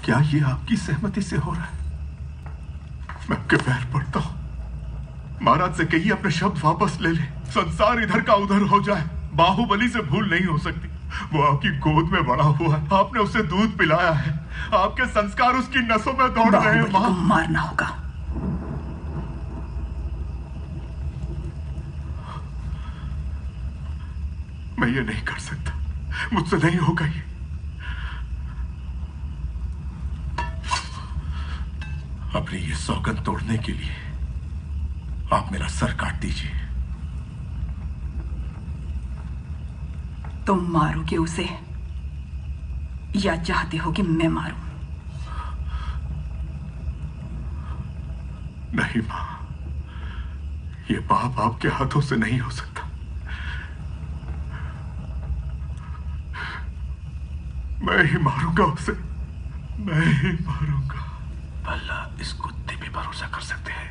क्या ये आपकी सहमति से हो रहा है? मैं आपके पैर पड़ता हूं, महाराज से कहिए अपने शब्द वापस ले ले। संसार इधर का उधर हो जाए, बाहुबली से भूल नहीं हो सकती। वो आपकी गोद में बड़ा हुआ है, आपने उसे दूध पिलाया है, आपके संस्कार उसकी नसों में दौड़ रहे हैं। मां, मारना होगा। मैं ये नहीं कर सकता, मुझसे नहीं होगा ये। अपनी ये सौगंध तोड़ने के लिए आप मेरा सर काट दीजिए। तुम मारोगे उसे या चाहते हो कि मैं मारूं? नहीं मां, ये पाप आपके हाथों से नहीं हो सकता। मैं ही मारूंगा उसे, मैं ही मारूंगा। भला इस कुत्ते पे भरोसा कर सकते हैं?